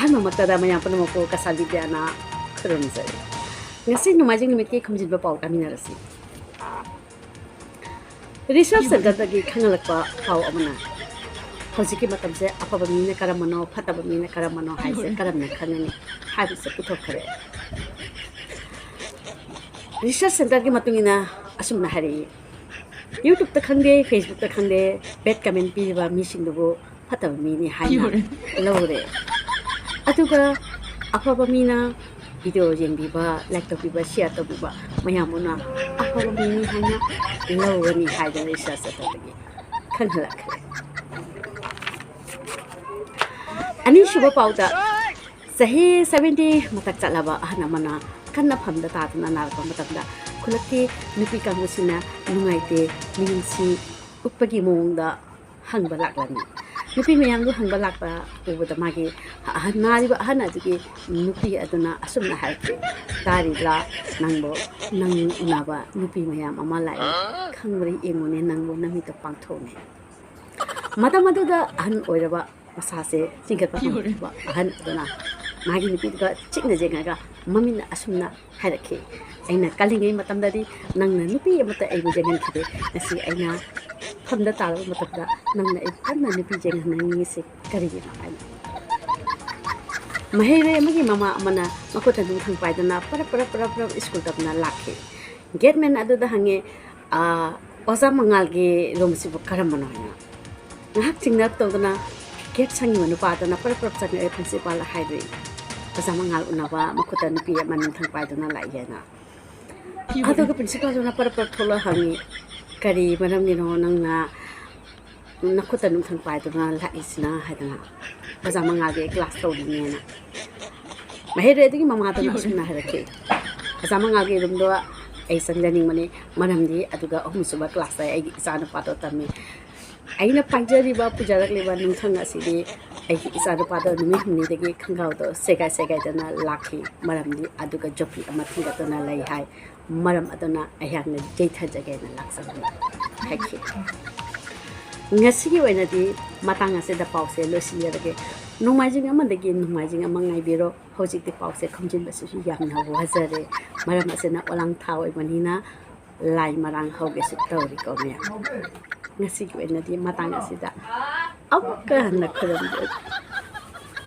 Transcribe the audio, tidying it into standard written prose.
ꯑꯍꯥꯟꯕꯃꯛꯇꯗ ꯃꯌꯥꯝ ꯄꯨꯝꯅꯃꯛꯄꯨ ꯀꯁꯥꯜ ꯕꯤꯗ꯭ꯌꯥꯅ ꯈꯨꯔꯨꯝꯖꯔꯤ ꯉꯁꯤ ꯅꯣꯡꯃꯥꯏꯖꯤꯡ ꯅꯨꯃꯤꯠꯀꯤ ꯈꯨꯝꯖꯤꯟꯕ ꯄꯥꯎ ꯇꯥꯃꯤꯟꯅꯔꯁꯤ ꯔꯤꯁꯔꯆ ꯁꯦꯟꯇꯔꯗꯒꯤ ꯈꯪꯍꯜꯂꯛꯄ ꯄꯥꯎ ꯑꯃꯅ ꯍꯧꯖꯤꯛꯀꯤ ꯃꯇꯝꯁꯦ ꯑꯐꯕ ꯃꯤꯅ ꯀꯔꯝꯕꯅꯣ ꯐꯠꯇꯕ ꯃꯤꯅ ꯀꯔꯝꯕꯅꯣ ꯍꯥꯏꯁꯦ ꯀꯔꯝꯅ ꯈꯪꯒꯅꯤ ꯍꯥꯏꯕꯁꯦ ꯄꯨꯊꯣꯛꯈ꯭ꯔꯦ ꯔꯤꯁꯔꯆ ꯁꯦꯟꯇꯔꯒꯤ ꯃꯇꯨꯡ ꯏꯟꯅ ꯑꯁꯨꯝꯅ ꯍꯥꯏꯔꯛꯏ ꯌꯨꯇ꯭ꯌꯨꯕꯇ ꯈꯪꯗꯦ ꯐꯦꯁꯕꯨꯛꯇ ꯈꯪꯗꯦ ꯕꯦꯗ ꯀꯃꯦꯟ ꯄꯤꯔꯤꯕ ꯃꯤꯁꯤꯡꯗꯨꯕꯨ ꯐꯠꯇꯕ ꯃꯤꯅꯤ ꯍꯥꯏꯅ ꯂꯧꯔꯦ ꯑꯗꯨꯒ ꯑꯐꯕ ꯃꯤꯅ ꯚꯤꯗꯤꯑꯣ ꯌꯦꯡꯕꯤꯕ ꯂꯥꯏꯛ ꯇꯧꯕꯤꯕ ꯁꯤꯌꯔ ꯇꯧꯕꯤꯕ ꯃꯌꯥꯝꯕꯨꯅ ꯑꯐꯕ ꯃꯤꯅꯤ ꯍꯥꯏꯅ ꯂꯧꯒꯅꯤ ꯍꯥꯏꯗꯅ ꯔꯤꯁꯔꯆ ꯁꯦꯟꯇꯔꯗꯒꯤ ꯈꯪꯍꯜꯂꯛꯈ꯭ꯔꯦ ꯑꯅꯤꯁꯨꯕ ꯄꯥꯎꯗ ꯆꯍꯤ 70 ꯃꯊꯛ ꯆꯠꯂꯕ ꯑꯍꯟ ꯑꯃꯅ ꯀꯟꯅ ꯐꯝꯗ ꯇꯥꯗꯨꯅ ꯅꯥꯔꯛꯄ ꯃꯇꯝꯗ ꯈꯨꯜꯂꯛꯀꯤ ꯅꯨꯄꯤ ꯀꯥꯡꯕꯨꯁꯤꯅ ꯅꯨꯡꯉꯥꯏꯇꯦ ꯃꯤꯅꯨꯡꯁꯤ ꯎꯠꯄꯒꯤ ꯃꯑꯣꯡꯗ ꯍꯪꯕ ꯂꯥꯛꯂꯝꯃꯤ ꯅꯨꯄꯤ ꯃꯌꯥꯝꯗꯨ ꯍꯪꯕ ꯂꯥꯛꯄ ꯎꯕꯗ ꯃꯥꯒꯤ ꯅꯥꯔꯤꯕ ꯑꯍꯟ ꯑꯗꯨꯒꯤ ꯅꯨꯄꯤ ꯑꯗꯨꯅ ꯑꯁꯨꯝꯅ ꯍꯥꯏꯔꯛꯈꯤ ꯇꯥꯔꯤꯕ꯭ꯔꯥ ꯅꯪꯕꯨ ꯅꯪ ꯎꯅꯕ ꯅꯨꯄꯤ ꯃꯌꯥꯝ ꯑꯃ ꯂꯥꯛꯏ ꯈꯪꯕ꯭ꯔꯥ ꯌꯦꯡꯉꯨꯅꯦ ꯅꯪꯕꯨ ꯅꯃꯤꯠꯇ ꯄꯥꯡꯊꯣꯛꯅꯦ ꯃꯇꯝ ꯑꯗꯨꯗ ꯑꯍꯟ ꯑꯣꯏꯔꯕ ꯃꯁꯥꯁꯦ ꯆꯤꯡꯈꯠꯄ ꯉꯝꯗꯕ ꯑꯍꯟ ꯑꯗꯨꯅ ꯃꯥꯒꯤ ꯅꯨꯄꯤꯗꯨꯒ ꯆꯤꯛꯅ ꯌꯦꯡꯉꯒ ꯃꯃꯤꯠꯅ ꯑꯁꯨꯝꯅ ꯍꯥꯏꯔꯛꯈꯤ ꯑꯩꯅ ꯀꯜꯂꯤꯉꯩ ꯃꯇꯝꯗꯗꯤ ꯅꯪꯅ ꯅꯨꯄꯤ ꯑꯃꯠꯇ ꯑꯩꯕꯨ ꯌꯦꯡꯍꯟꯈꯤꯗꯦ ꯉꯁꯤ ꯑꯩꯅ ꯐꯝꯗ ꯇꯥꯔꯕ ꯃꯇꯝꯗ ꯅꯪꯅ ꯑꯩꯕꯨ ꯀꯟꯅ ꯅꯨꯄꯤ ꯌꯦꯡꯍꯟꯅꯤꯡꯉꯤꯁꯤ ꯀꯔꯤꯒꯤꯅꯣ ꯍꯥꯏꯅ ꯃꯍꯩꯔꯣꯏ ꯑꯃꯒꯤ ꯃꯃꯥ ꯑꯃꯅ ꯃꯈꯨꯠꯇ ꯅꯨꯡꯊꯪ ꯄꯥꯏꯗꯨꯅ ꯄꯔꯞ ꯄꯔꯞ ꯄꯔꯞ ꯄꯔꯞ ꯁ꯭ꯀꯨꯜ ꯇꯝꯅ ꯂꯥꯛꯈꯤ ꯒꯦꯠꯃꯦꯟ ꯑꯗꯨꯗ ꯍꯪꯉꯦ ꯑꯣꯖꯥ ꯃꯉꯥꯜꯒꯤ ꯔꯨꯝꯁꯤꯕꯨ ꯀꯔꯝꯕꯅꯣ ꯍꯥꯏꯅ ꯉꯥꯏꯍꯥꯛ ꯆꯤꯡꯅꯔꯞ ꯇꯧꯗꯨꯅ ꯒꯦꯠ ꯁꯪꯉꯤꯕ ꯅꯨꯄꯥꯗꯨꯅ ꯄꯔꯞ ꯄꯔꯞ ꯆꯪꯉꯛꯑꯦ ꯄ꯭ꯔꯤꯟꯁꯤꯄꯥꯜꯗ ꯍꯥꯏꯔꯤ ꯑꯣꯖꯥ ꯃꯉꯥꯜ ꯎꯅꯕ ꯃꯈꯨꯠꯇ ꯅꯨꯄꯤ ꯑꯃ ꯅꯨꯡꯊꯪ ꯄꯥꯏꯗꯨꯅ ꯂꯥꯛꯏ ꯍꯥꯏꯅ ꯑꯗꯨꯒ ꯄ꯭ꯔꯤꯟꯁꯤꯄꯥꯜꯗꯨꯅ ꯄꯔꯞ ꯄꯔꯞ ꯊꯣꯛꯂꯒ ꯍꯪꯉꯤ ꯀꯔꯤ ꯃꯔꯝꯒꯤꯅꯣ ꯅꯪꯅ ꯅꯈꯨꯠꯇ ꯅꯨꯡꯊꯪ ꯄꯥꯏꯗꯨꯅ ꯂꯥꯛꯏꯁꯤꯅ ꯍꯥꯏꯗꯅ ꯑꯣꯖꯥ ꯃꯉꯥꯜꯒꯤ ꯀ꯭ꯂꯥꯁ ꯇꯧꯔꯤꯅꯦꯅ ꯃꯍꯩꯔꯣꯏ ꯑꯗꯨꯒꯤ ꯃꯃꯥꯗꯨꯅ ꯑꯁꯨꯝꯅ ꯍꯥꯏꯔꯛꯈꯤ ꯑꯣꯖꯥ ꯃꯉꯥꯜꯒꯤ ꯔꯨꯝꯗꯣ ꯑꯩ ꯆꯪꯖꯅꯤꯡꯕꯅꯤ ꯃꯔꯝꯗꯤ ꯑꯗꯨꯒ ꯑꯍꯨꯝꯁꯨꯕ ꯀ꯭ꯂꯥꯁꯇ ꯑꯩꯒꯤ ꯏꯆꯥꯅꯨꯄꯥꯗꯣ ꯇꯝꯃꯤ ꯑꯩꯅ ꯄꯥꯏꯖꯔꯤꯕ ꯄꯨꯖꯔꯛꯂꯤꯕ ꯅꯨꯡꯊꯪ ꯑꯁꯤꯗꯤ ꯑꯩꯒꯤ ꯏꯆꯥꯅꯨꯄꯥꯗꯣ ꯅꯨꯃꯤꯠ ꯍꯨꯝꯅꯤꯗꯒꯤ ꯈꯣꯡꯒ꯭ꯔꯥꯎꯗꯣ ꯁꯦꯒꯥꯏ ꯁꯦꯒꯥꯏꯗꯅ ꯂꯥꯛꯈꯤ ꯃꯔꯝꯗꯤ ꯑꯗꯨꯒ ꯖꯣꯄꯤ ꯑꯃ ꯊꯤꯡꯒꯠꯇꯨꯅ ꯂꯩ ꯍꯥꯏ ꯃꯔꯝ ꯑꯗꯨꯅ ꯑꯩꯍꯥꯛꯅ ꯌꯩꯊꯖꯒꯦꯅ ꯂꯥꯛꯆꯕꯅꯤ ꯍꯥꯏꯈꯤ ꯉꯁꯤꯒꯤ ꯑꯣꯏꯅꯗꯤ ꯃꯇꯥꯡ ꯑꯁꯤꯗ ꯄꯥꯎꯁꯦ ꯂꯣꯏꯁꯤꯟꯖꯔꯒꯦ ꯅꯣꯡꯃꯥꯏꯖꯤꯡ ꯑꯃꯗꯒꯤ ꯅꯣꯡꯃꯥꯏꯖꯤꯡ ꯑꯃ ꯉꯥꯏꯕꯤꯔꯣ ꯍꯧꯖꯤꯛꯇꯤ ꯄꯥꯎꯁꯦ ꯈꯣꯝꯖꯤꯟꯕꯁꯤꯁꯨ ꯌꯥꯝꯅ ꯋꯥꯖꯔꯦ ꯃꯔꯝ ꯑꯁꯤꯅ ꯑꯣꯂꯥꯡ ꯊꯥ ꯑꯣꯏꯕꯅꯤꯅ ꯂꯥꯏ ꯃꯔꯥꯡ ꯍꯧꯒꯦꯁꯨ ꯇꯧꯔꯤꯀꯣ ꯃꯌꯥꯝ ꯉꯁꯤꯒꯤ ꯑꯣꯏꯅꯗꯤ ꯃꯇꯥꯡ ꯑꯁꯤꯗ ꯑꯃꯨꯛꯀ ꯍꯟꯅ ꯈꯨꯔꯨꯝꯖꯔꯤ